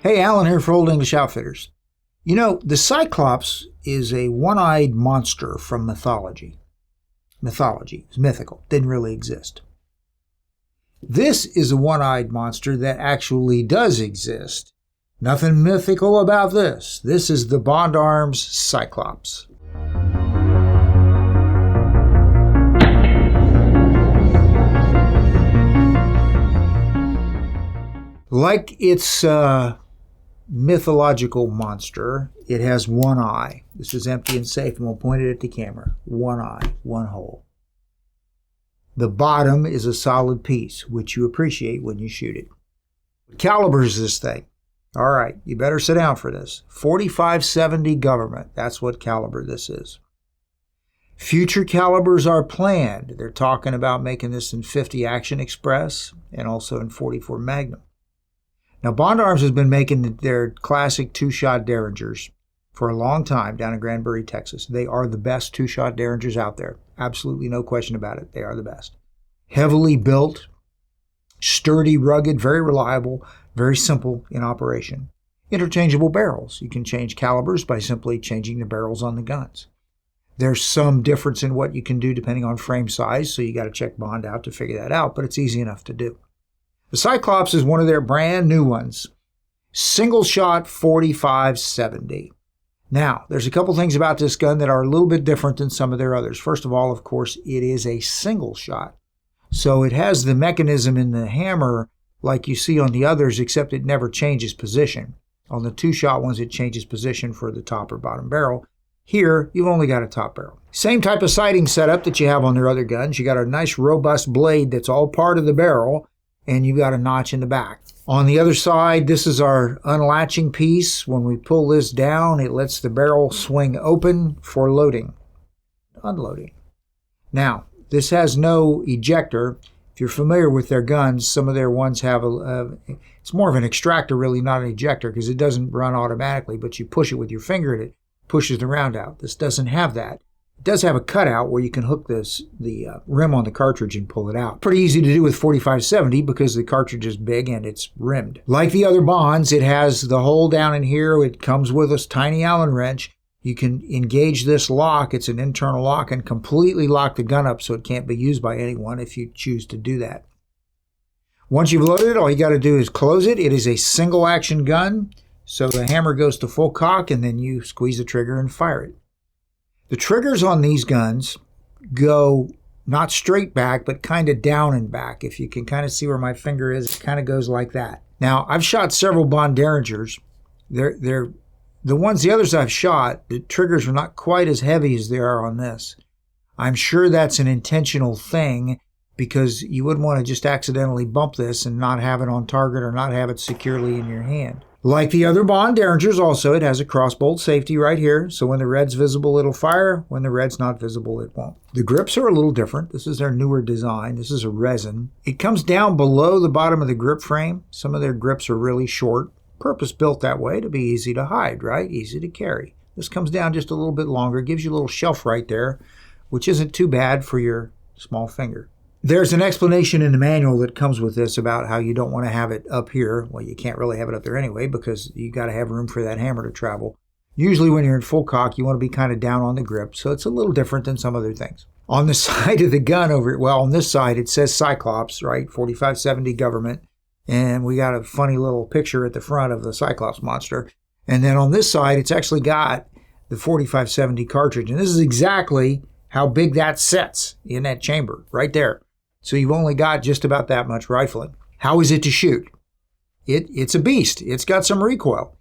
Hey, Alan here for Old English Outfitters. You know, the Cyclops is a one-eyed monster from mythology. Mythology is mythical, didn't really exist. This is a one-eyed monster that actually does exist. Nothing mythical about this. This is the Bond Arms Cyclops. Like its mythological monster, it has one eye. This is empty and safe, and we'll point it at the camera. One eye, one hole. The bottom is a solid piece, which you appreciate when you shoot it. What caliber is this thing? All right, you better sit down for this. 45-70 government, that's what caliber this is. Future calibers are planned. They're talking about making this in 50 Action Express and also in 44 Magnum. Now, Bond Arms has been making their classic two-shot Derringers for a long time down in Granbury, Texas. They are the best two-shot Derringers out there. Absolutely no question about it. They are the best. Heavily built, sturdy, rugged, very reliable, very simple in operation. Interchangeable barrels. You can change calibers by simply changing the barrels on the guns. There's some difference in what you can do depending on frame size, so you got to check Bond out to figure that out, but it's easy enough to do. The Cyclops is one of their brand new ones. Single shot 45-70. Now, there's a couple things about this gun that are a little bit different than some of their others. First of all, of course, it is a single shot. So it has the mechanism in the hammer like you see on the others, except it never changes position. On the two-shot ones, it changes position for the top or bottom barrel. Here, you've only got a top barrel. Same type of sighting setup that you have on their other guns. You got a nice robust blade that's all part of the barrel, and you've got a notch in the back. On the other side, this is our unlatching piece. When we pull this down, it lets the barrel swing open for loading, unloading. Now, this has no ejector. If you're familiar with their guns, some of their ones have it's more of an extractor really, not an ejector, because it doesn't run automatically, but you push it with your finger and it pushes the round out. This doesn't have that. It does have a cutout where you can hook the rim on the cartridge and pull it out. Pretty easy to do with 45-70 because the cartridge is big and it's rimmed. Like the other Bonds, it has the hole down in here. It comes with a tiny Allen wrench. You can engage this lock. It's an internal lock and completely lock the gun up so it can't be used by anyone if you choose to do that. Once you've loaded it, all you got to do is close it. It is a single action gun, so the hammer goes to full cock and then you squeeze the trigger and fire it. The triggers on these guns go not straight back, but kind of down and back. If you can kind of see where my finger is, it kind of goes like that. Now, I've shot several Bond Derringers. The others I've shot, the triggers are not quite as heavy as they are on this. I'm sure that's an intentional thing because you wouldn't want to just accidentally bump this and not have it on target or not have it securely in your hand. Like the other Bond Derringers also, it has a crossbolt safety right here, so when the red's visible, it'll fire. When the red's not visible, it won't. The grips are a little different. This is their newer design. This is a resin. It comes down below the bottom of the grip frame. Some of their grips are really short, purpose-built that way to be easy to hide, right? Easy to carry. This comes down just a little bit longer, gives you a little shelf right there, which isn't too bad for your small finger. There's an explanation in the manual that comes with this about how you don't want to have it up here. Well, you can't really have it up there anyway because you got to have room for that hammer to travel. Usually when you're in full cock, you want to be kind of down on the grip, so it's a little different than some other things. On the side of the gun on this side, it says Cyclops, right? 45-70 government. And we got a funny little picture at the front of the Cyclops monster. And then on this side, it's actually got the 45-70 cartridge. And this is exactly how big that sets in that chamber, right there. So you've only got just about that much rifling. How is it to shoot? It's a beast. It's got some recoil.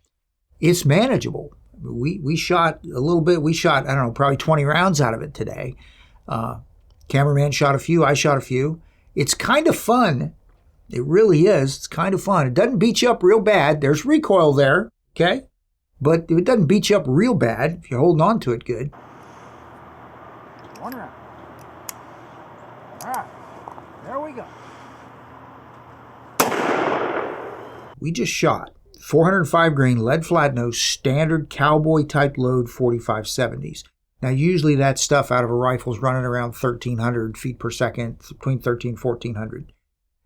It's manageable. We shot a little bit. We shot, I don't know, probably 20 rounds out of it today. Cameraman shot a few. I shot a few. It's kind of fun. It really is. It's kind of fun. It doesn't beat you up real bad. There's recoil there, okay? But it doesn't beat you up real bad if you're holding on to it good. One round. All right. There we go. We just shot 405 grain lead flat nose standard cowboy type load 45-70s. Now usually that stuff out of a rifle is running around 1,300 feet per second, between 1,300 and 1,400.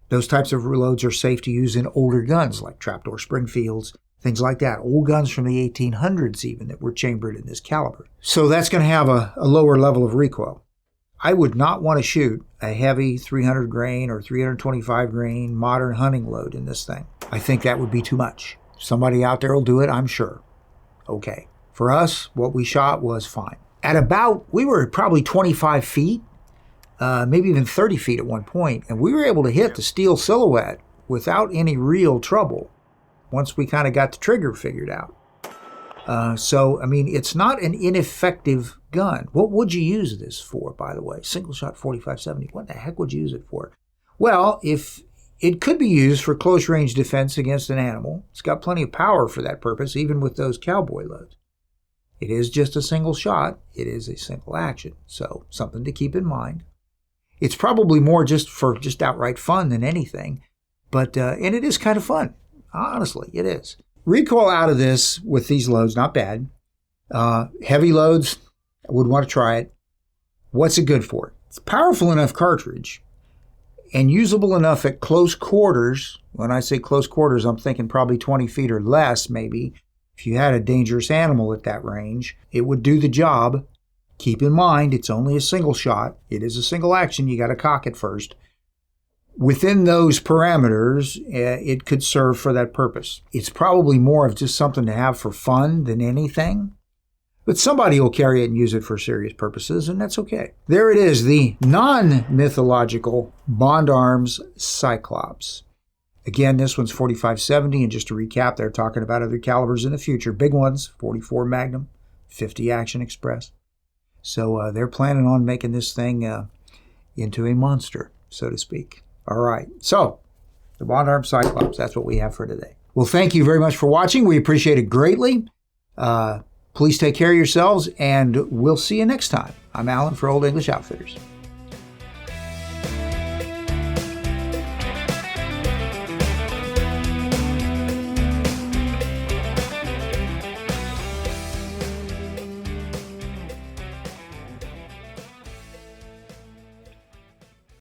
Those types of reloads are safe to use in older guns like trapdoor Springfields, things like that. Old guns from the 1800s even that were chambered in this caliber. So that's going to have a lower level of recoil. I would not want to shoot a heavy 300 grain or 325 grain modern hunting load in this thing. I think that would be too much. Somebody out there will do it, I'm sure. Okay. For us, what we shot was fine. We were probably 25 feet, maybe even 30 feet at one point, and we were able to hit the steel silhouette without any real trouble once we kind of got the trigger figured out. So, I mean, it's not an ineffective gun. What would you use this for, by the way? Single shot 45-70. What the heck would you use it for? Well, if it could be used for close range defense against an animal. It's got plenty of power for that purpose, even with those cowboy loads. It is just a single shot. It is a single action. So something to keep in mind. It's probably more just for outright fun than anything. But, and it is kind of fun. Honestly, it is. Recoil out of this with these loads, not bad. Heavy loads, I would want to try it. What's it good for? It's a powerful enough cartridge and usable enough at close quarters. When I say close quarters, I'm thinking probably 20 feet or less, maybe. If you had a dangerous animal at that range, it would do the job. Keep in mind, it's only a single shot. It is a single action. You got to cock it first. Within those parameters, it could serve for that purpose. It's probably more of just something to have for fun than anything. But somebody will carry it and use it for serious purposes, and that's okay. There it is, the non-mythological Bond Arms Cyclops. Again, this one's 45-70, and just to recap, they're talking about other calibers in the future. Big ones, 44 Magnum, 50 Action Express. So they're planning on making this thing into a monster, so to speak. All right, so the Bond Arms Cyclops, that's what we have for today. Well, thank you very much for watching. We appreciate it greatly. Please take care of yourselves, and we'll see you next time. I'm Alan for Old English Outfitters.